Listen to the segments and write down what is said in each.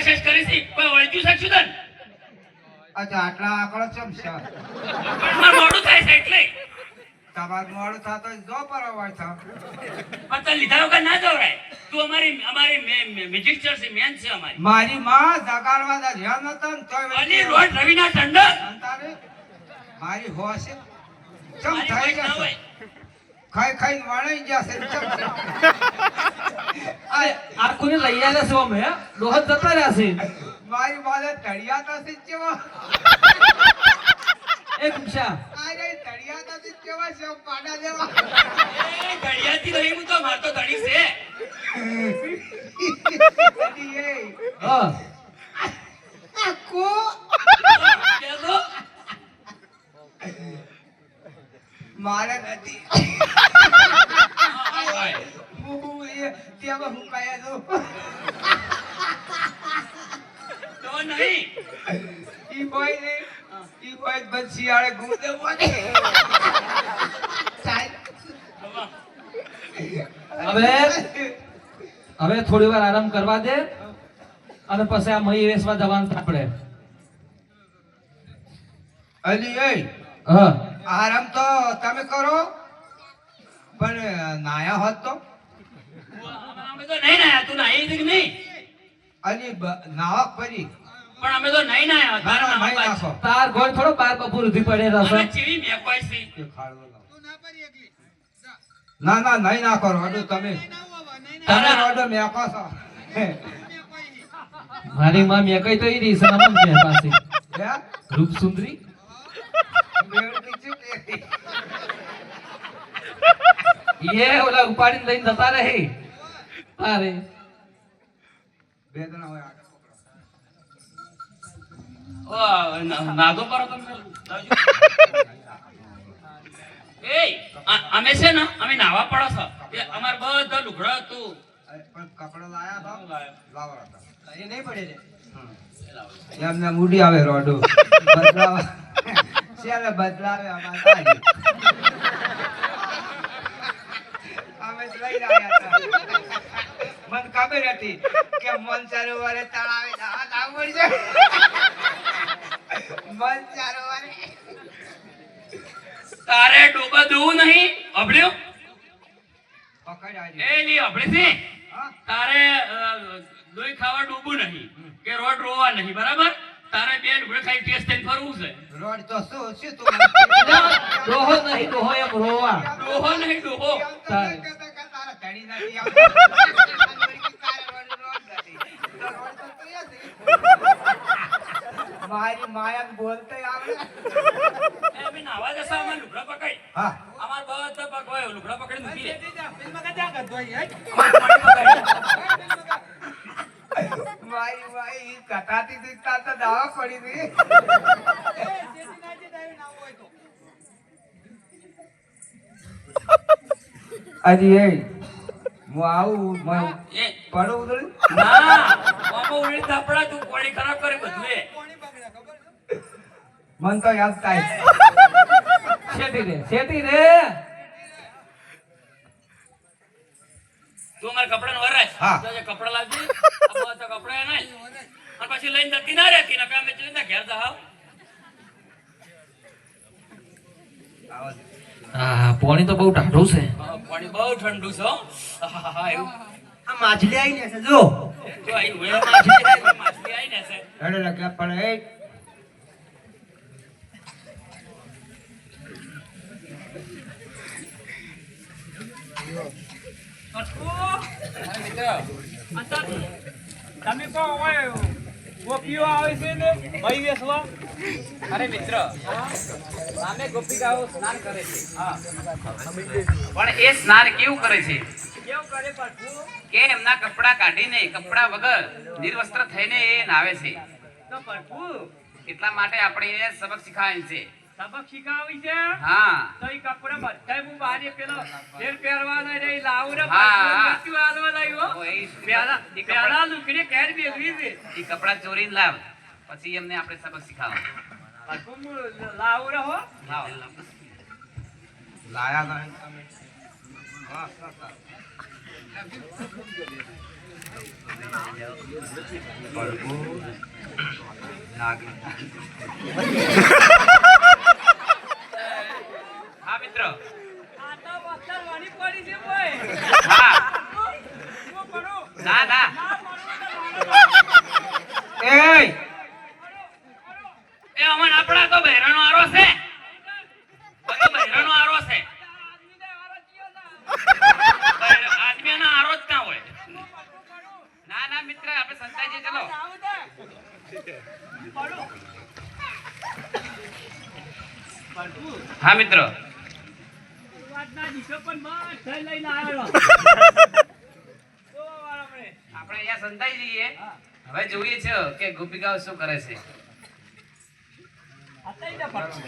કોશિશ કરી છે કોઈ ઓળખ્યું શકશું તન અચ્છા આટલા આંકડો ચમ છે માર મોડું થાય છે એટલે તમાર મોડું થતો જો પરવાય થા પણ તને લીધા વગર ના જવરાય તું અમારી મેજિસ્ટર છે મેન છે અમારી મારી માં જગાડવા દા ધ્યાન નતા ને તોય અલી રોડ રવિના ટંડન અંતારે મારી હોશ ચમ મારી થઈ વાત ના ગયા હોય. ખાઈ ખાઈ વણાઈ ગયા છે ચમ આ કોને લઈ આવ્યા છો અમે ડોહત જતા રહ્યા છે મારી માને તળિયા તો છે કેવા એ કુશા અરે તળિયા તો છે કેવા છે પાડા જેવા એ ઘડિયાળથી નહીં હું તો મારતો ધણી છે અડી એ હા આકો કે તો મારે નથી ભાઈ હું એ તેમાં હું કાયા દો તો નહીં ઈ બોય ને ઈ બોય બચિયાળે ગુંદે બોલે ચાલ હવે થોડી વાર આરામ કરવા દે અને પછી આ મહી વેસવા જવાનું આપણે અલી એ હા આરામ તો તમે કરો પણ નાયા હોત તો અમે તો નહીં નાયા તું નાઈ છે કે નહીં અલી નાવક પડી પણ અમે તો નહીં નાયા તારા નાના નાવા ભાઈ પાછું. નાખો તાર ગોળ થોડો બાર બપોર સુધી પડે રહેશે અમે ચીવી મેકવાય છે કે ખાડો લાવો. ના ના નહીં નાખો રોડો તમે તમે રોડો મેકો છો મારી માં મેં કઈ તો ઈ રહી છે નમન કે પાછી હે રૂપ સુંદરી બેવડી ચૂકે એ ઓલા ઉપાડીને લઈને જતા રહે અરે બેદના હોય આગળ નાગો પર તમે એ અમે છે ને અમે નાવા પડો છો એ અમાર બધા લુગડા હતું પણ કપડો લાયા તો લાવો હતા એ નહીં પડે રે એમને મૂડી આવે રોડો બદલાવા ચાલે બદલાવે અમારે અમે જ લઈને આવ્યા હતા મને ખબર હતી કે મન સરોવરે તળાવે જવા જાવ પડી જાય મન સરોવરે તારે ડોબા દેવું નહીં અભળ્યું પકડ આજે એ લી અભળી છે હા તારે દોઈ ખાવા ડૂબવું નહીં કે રોડ રોવા નહીં બરાબર તારે બે લુગડા ખાઈ ટેસ્ટ થઈને ફરવું છે રોડ તો શું શું તું ડોહો નહીં ડોહો એમ રોવા ડોહો નહીં ડોહો તારા ધણી નથી મારી માયા બોલતે આવે એ અમે નાવા જશા અમાર લુગડા પકડ હા અમાર બધા પકવાય લુગડા પકડી મૂકી દે મારી માઈ કટાતી દીકતા તો દાવા પડી ગઈ અજી એ હું આવું મને એ પડો ઉધળી ના બાપા ઉડી થાપડા તું કોણી ખરાબ કરે બધું એ મન તો યાદ થાય શેટી રે તું અમારા કપડાં વરાશ હા. તો જે કપડાં લાવજે આ બધા કપડાં ના અને પછી લઈને જતી ના રહેતી નકા અમે ચલી ઘેર જાવ હા પાણી તો બહુ ટાઢું છે પાણી બહુ ઠંડુ છે હો. આહાહા, એવું આ માછલી આવીને છે જો જો આઈ હોય માછલી આઈને છે હેડે લગલા પણ એ તમે કહો હોય ગોપીઓ આવે છે ને ભાઈ વેસવા અરે મિત્ર સામે ગોપિકાઓ સ્નાન કરે છે હા પણ એ સ્નાન કેવું કરે છે કેવું કરે પાછું કે એમના કપડા કાઢીને કપડા વગર નિર્વસ્ત્ર થઈને એ નાવે છે તો પાછું એટલા માટે આપણે એને સબક શીખવાય છે સબક શીખાવી છે હા તો ઈ કપડા બધાય હું બારે પેલો ફેર પહેરવાના રે ઈ લાવું રે હા, પાછું હા. મરચું હાલવા લાવ્યો ઓ, એ પેલા ઈ કપડા- પેલા લુકડી કેર બેગવી છે એ કપડા ચોરીને લાવ પછી એમને આપણે સબક શીખવા પાછું હું લાવું રે હો લાવ લાયા નહીં તમે વાહ, વાહ, વાહ. હા મિત્ર આ તો વસ્તર વળી પડી છે ભાઈ. હા હું કરું. ના ના ના પડવું તો મારો એ એ અમન આપણા તો બહેરાનો આરો છે બધો બહેરાનો આરો છે આદમીને વારો ચિયો ના. આદમીનો આરો જ ના હોય ના ના મિત્ર આપણે સંતાજી ચલો આવું દે. પડું. પડું. હા મિત્ર વાતના દીશો પણ મસ્ત થઈ લઈને આવેલો. તો વાળા આપણે. આપણે અહીંયા સંતાઈ જઈએ હવે જોઈએ છે કે ગોપિકાઓ શું કરે છે અત્યારે જ પડું.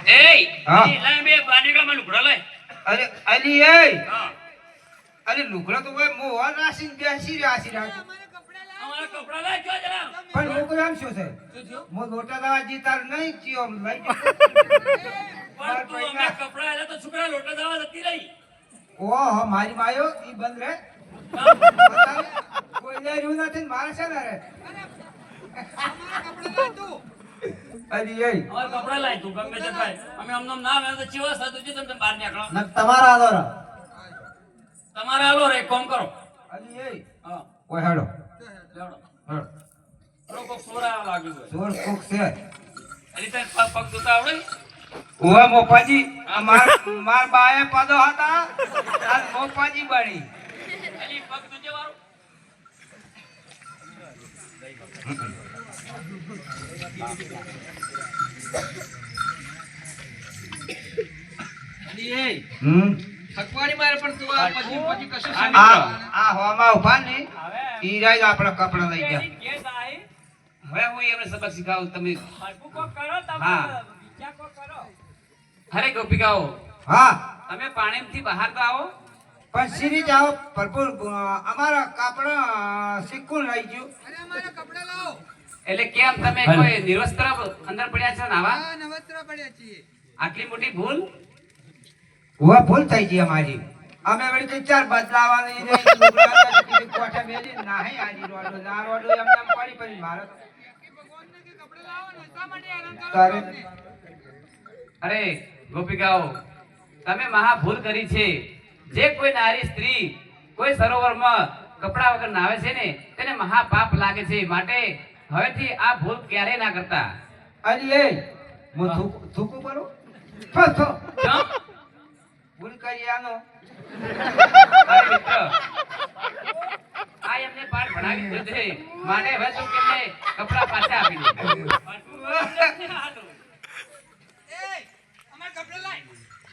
એ હા. લઈ બે બાનેગામાં લુગડો લઈ અરે અલી એ હા અરે લુગડો તો કોઈ મોહન રાશિને બેસી રહ્યા છે અમારા કપડા લઈ જો જરા પણ લોકો એમ શું છે મો લોટા દવા જીતાર નહીં ચિયો લઈ પણ તું અમે કપડા આલે તો છોકરા લોટા દવા જતી રહી ઓહો મારી માયો ઈ બંધ રે કોઈ લે રહ્યું નથી ને મારે છે ને રે અલી એ અમાર કપડા લાય તું ગમે તે થાય અમે અમનો ના આવે તો ચીવો સાતું જે તમે બહાર નીકળો તમારા આદોર તમારે આલો રે કોમ કરો અલી એ હા ઓય હેડો લેવડો હેડો લોકો સોરા લાગ્યું છે જોર કોક છે અલી તે પગ પગ જોતા આવડે ઓય મોપાજી માર બાએ પાદો હતા આ મોપાજી બની અલી પગ દુજે વાળો અલી એ થકવાડી મારે પણ તું આ પછી કશું હા, સમજ આ હોમાં ઉભા ને હવે ઈ રાય આપણા કપડા લઈ ગયા એની ઘેર જાય. હવે હું એમને સબક શીખાવું તમે હરખું કોક કરો તમે. હા. બીજા કોક કરો. હરે ગોપિકાઓ હા તમે પાણીથી બહાર તો આવો પણ શ્રી જાઓ ભરપૂર અમારા કાપડા સિક્કું લઈ ગયું એટલે કેમ તમે કોઈ નિર્વસ્ત્ર અંદર પડ્યા છો નાવા નવત્ર પડ્યા છીએ આટલી મોટી ભૂલ હુઆ ભૂલ થઈ ગઈ અમારી અમે વળી કઈ ચાર બદલાવાની નહીં લુગડા તો કીધું કોઠે મેલી નાહી આજી રોડો ના રોડો એમને એમ પડી પડી મારે તારે અરે ગોપિકાઓ તમે મહા ભૂલ કરી છે જે કોઈ નારી સ્ત્રી કોઈ સરોવરમાં કપડા વગર નાવે છે ને તેને મહા પાપ લાગે છે માટે હવેથી આ ભૂલ ક્યારેય ના કરતા અલી એ હું થૂકું કરું થો થો કેમ? ભૂલ કરી આનો અરે મિત્ર આ એમને પાઠ ભણાવી દીધો છે માટે હવે તું કેમને કપડા પાછા આપી દે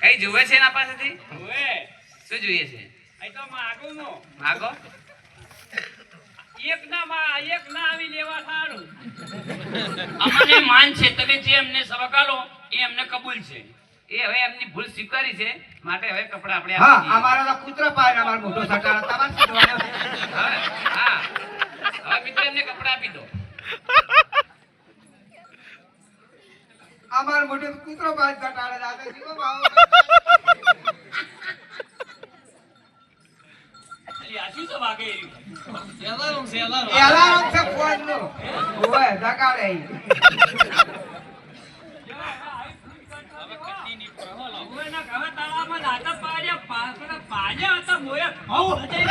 કઈ જુએ છે એના પાસેથી ઓએ, શું જોઈએ છે અહીં તો માગું નો. માગો એક ના આવી લેવા સારું. અમને માન છે તમે જે અમને સબક આલો એ અમને કબૂલ છે એ હવે એમની ભૂલ સ્વીકારી છે માટે હવે કપડા આપણે હા આપી દઈએ. અમારા તો કૂતરો પાડે અમારો મોટો સટાડો તમારે શું જોવાનું? હવે હા હવે મિત્ર એમને કપડા આપી દો અમારો મોટો કૂતરો પાડે સટાડે દાદા જીવો ભાવ અલી આ શું છે વાગે સેલારો સેલારો એલાર્મ છે ફોનનો ઓય જગાડે ઈ. ઓએ ના હવે તાળામાં દાદા પાડ્યા હતા મોયા ખાવ હજાય.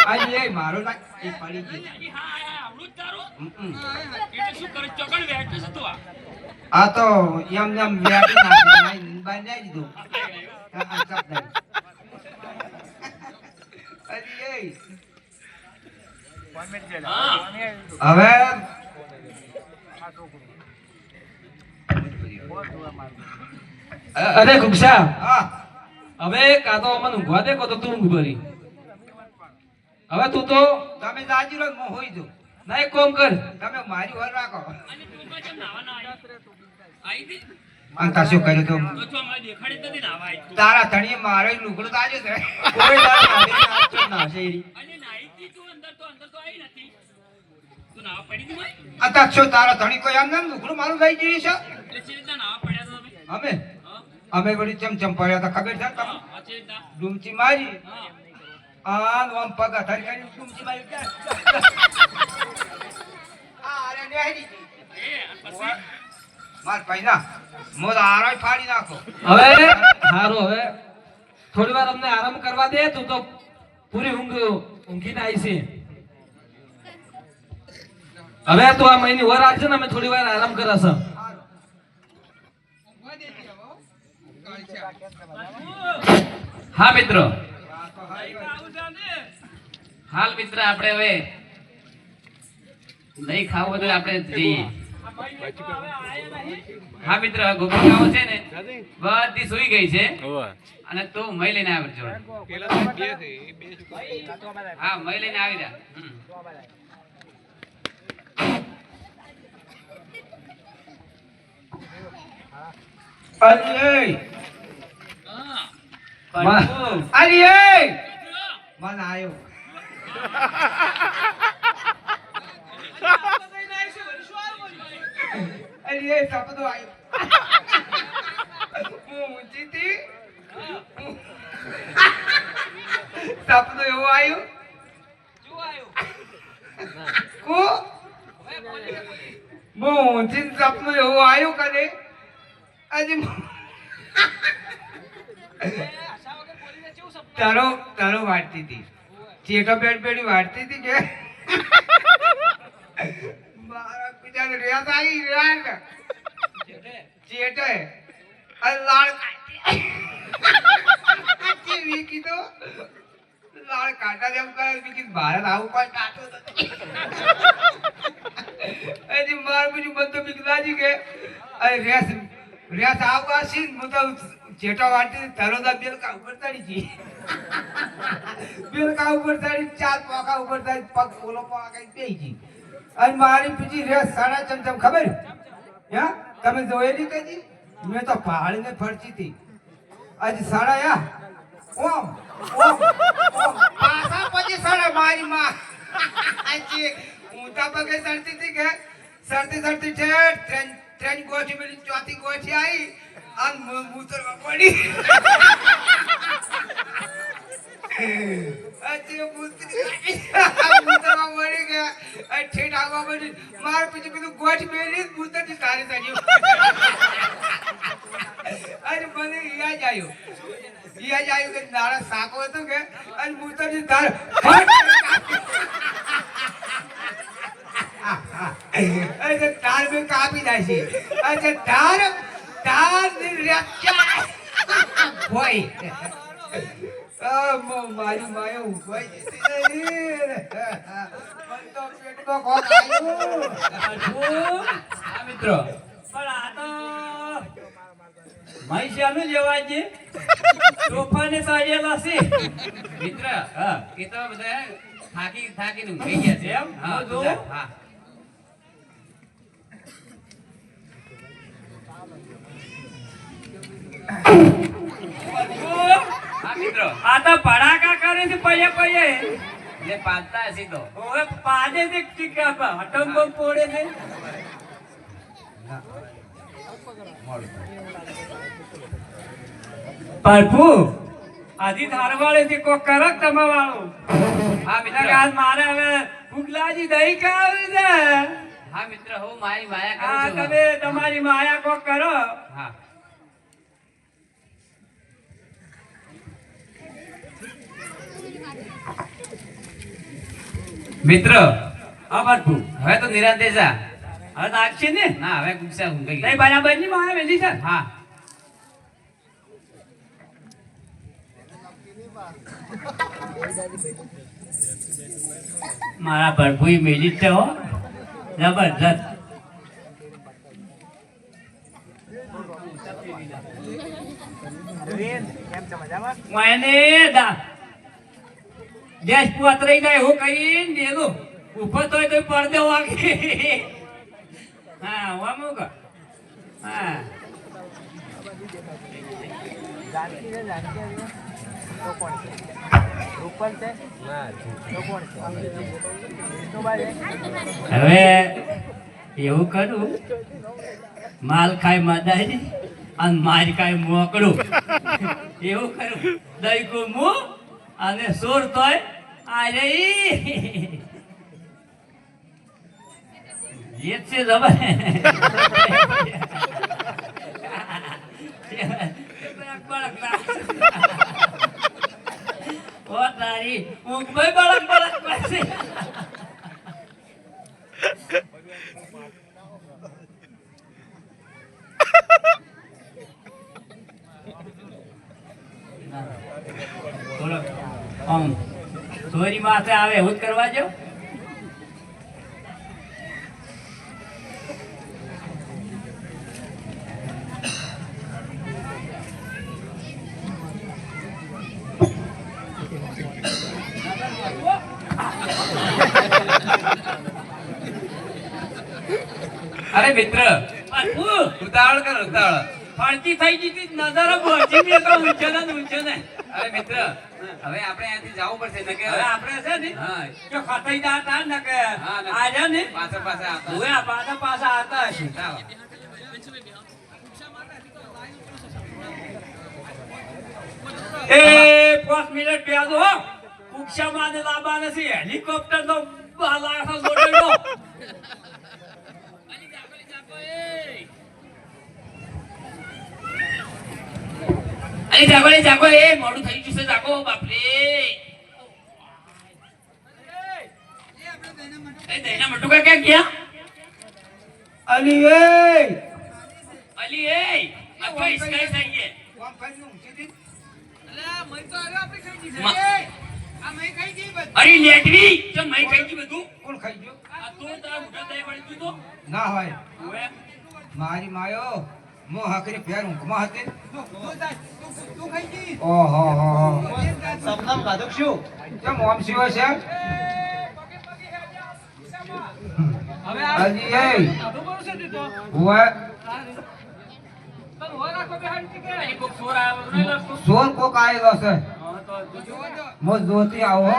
અલી એ મારો ના એ પડી ગયું હા આવડું જ તારું. હમ. એટલે શું કરે ચોકડ વેઠે છે તું આ. આ તો એમ એમ વ્યાપી નાખી બાંધી દીધું આ ચપ દઈ. અલી એ હા હવે અરે ગુસ્સા હા હવે કાતો અમને ઊંઘવા દે કો તો તું ઊંઘ ભરી હવે તું તો તમે જાજી લો હું હોઈ દઉં ના એક કોમ કર તમે મારી વર રાખો અને તું તો કેમ નાવા ના આવી હતી? અંતા શું કર્યું તું તો તું અમારે દેખાડી જ નથી નાવા આવી. તારા ધણીએ મારે લુગડું તાજ્યું છે કોઈ તારા નાદરી નાચતો જ ના હશે ઈ. અને નાઈ હતી તું અંદર તો આવી નથી. તું નાવા પડી હતી ભાઈ? અંતા શું તારા ધણી કોઈ એમ લુગડું મારું લઈ જઈ છે એટલે ચી રીતના નાવા પડ્યા છો તમે? અમે હા? અમે વળી ચમચમ પડ્યા હતા ખબર છે તમને અચિંતા. ડૂમચી મારી હા. આમ પગ અથારી કરી ડૂમચી મારી અરે નેહરી એ પછી માર પૈના મોર આરાય ફાડી નાખો હવે હારું હવે થોડી વાર અમને આરામ કરવા દે તું તો પૂરી ઊંઘીને આવી છે હવે તું આ મહિની વર રાખજે ને અમે થોડી વાર આરામ કરશે હા મિત્રો આવું છે ને. હાલ મિત્ર આપણે હવે નહીં ખાવું બધું આપણે જઈએ આ ભાઈ તો હવે આયા નહીં. હા મિત્ર ગોપાળાઓ છે ને બધી સુઈ ગઈ છે અને તું મય લઈને આવી જોડે હા મય લઈને આવી જા અરે હા. પણ અરે મન આયો અરે સપનો આયો હું ઊંચી હતી સપનો એવો આવ્યો શું આયું? કો હું ઊંચી સપનો એવો આવ્યો કરે આજે તારો તારો વાટતી હતી ચેટો બેડ બેડી વાટતી હતી કે મારા પિતા રેસ આવી રેસ ચેટે અરે લાળ કાઢી વીકી તો લાળ કાઢા જેમ કરે વીકી ભારત આવું કોઈ કાઢો હજી માર બીજું બધું બીકલાજી કે અરે રેસ રેસ આવું આશી હું તો ચેટા વાટી તરોદા બેલ કા ઉપર ચડી જી બેલ કા ઉપર ચડી ચાર પોકા ઉપર ચડી પગ પોલો પોકા કઈ બેહી જી અને મારી બીજી રેસ સાડા ચમચમ ખબર હે તમે જોયેલી કદી મેં તો પહાડીને ફરતી હતી આજ સાડા યા ઓમ ઓમ ઓમ પાછા પછી સાડા મારી માં આજે ઊંચા પગે ચડતી હતી કે ચડતી ચડતી ઠેઠ ટ્રેન ગોઠી પેલી ચોથી ગોઠી આવી અને મૂતરવા પડી આજે મૂતરવા પડી ગયા ઠેઠ આગવા પડી માર પછી પેલું ગોઠ મેલી મૂતરથી સારી ચડ્યું અરે મને યાદ આવ્યું કે નાળા સાકો હતો કે અને મૂતરથી તાર અરે તાર બે કાપી નાખી અરે તાર તાર ની રેક્યા ભોય મારી માએ ઉભોય જતી નહીં મન તો પેટમાં કોક આવ્યું હા મિત્રો પણ આ તો મહીસાનું જેવા છે તોફાને સાજેલા છે. મિત્ર હા એ તો બધા થાકીને ઊંઘી ગયા છે એમ હા જો. હા હા મિત્રો આ તો ભડાકા કરે છે પૈયે પૈયે. એટલે પાડતા હશે તો હવે પાડે છે ટીકા હટંબો પોડે છે. પ્રભુ આજી ધારવાળે છે કોક કરક તમે વાળું. હા મિત્ર આજ મારે હવે ભૂખ લાગી દહીં ખાવી છે. હા મિત્ર હું મારી માયા આ કરું છું તમે તમારી માયા કોક કરો. હા મિત્ર હા પ્રભુ હવે તો નિરાંતે જા હવે નાખશે ને ના હવે ગુસ્સા ઊંઘી નહીં ગઈ બરાબર ની માયા વેલી છે. હા મારા પ્રભુ મેલી જ છે હો જબરજસ્ત. મને ગેસ પોતરાઈ જાય એવું કરીને દેલું ઉભો તોય તો પડદો વાગે. હા વામુક હા હવે એવું કરું માલ ખાય મદારી અને મારી કાંઈ મોકળું એવું કરું દઈકું મું અને સોર તોય આ રહી એ છે જબર ઓ તારી ઊંઘ ભાઈ બળક બળક કરશે બોલો સોરી માથે આવે એવું જ કરવા જાવ અરે મિત્ર ઉતાવળ કર ઉતાવળ ફાળતી થઈ ગઈ નજર પહોંચી ગઈ તો ઊંચે ને ઊંચે ને અરે મિત્ર હવે આપણે અહીંયાથી જવું પડશે નકે હવે આપણે છે ને હા કે ખતાઈ દાતા ને કે હા, ને. આજા ને પાછા પાછા આવતા હવે આ પાછા પાછા આવતા હશે ચાલો. એ 5 મિનિટ બેસો હો કુક્ષા માને લાવવા નથી હેલિકોપ્ટર તો બાલાખા ગોઠવડો અરે જાગો એ મોડું થઈ ગયું છે જાગો બાપરે એ દૈના મટુકા ક્યાં ગયા અલી એ અલી એ આ તો ઇસકાઈ થઈ ગયે કોમ ફાઈનું સીધી અરે લેટવી ચમ મઈ ખાઈ ગઈ બધું કોણ ખાઈ ગયો આ તો તારા મોઢા દઈ પડી ગયું તો ના હોય હવે મારી માયો મો હાકરી ફેર ઊંઘમાં હતી ઓહો હો હો સપનામ ગાધું શું કેમ ઓમ શિવા છે અલી એ હુઆ અલી કોક સોર આવ્યો નહીં લાગતો સોર કોક આયેલો છે હા તો મો જોતી આવો હો.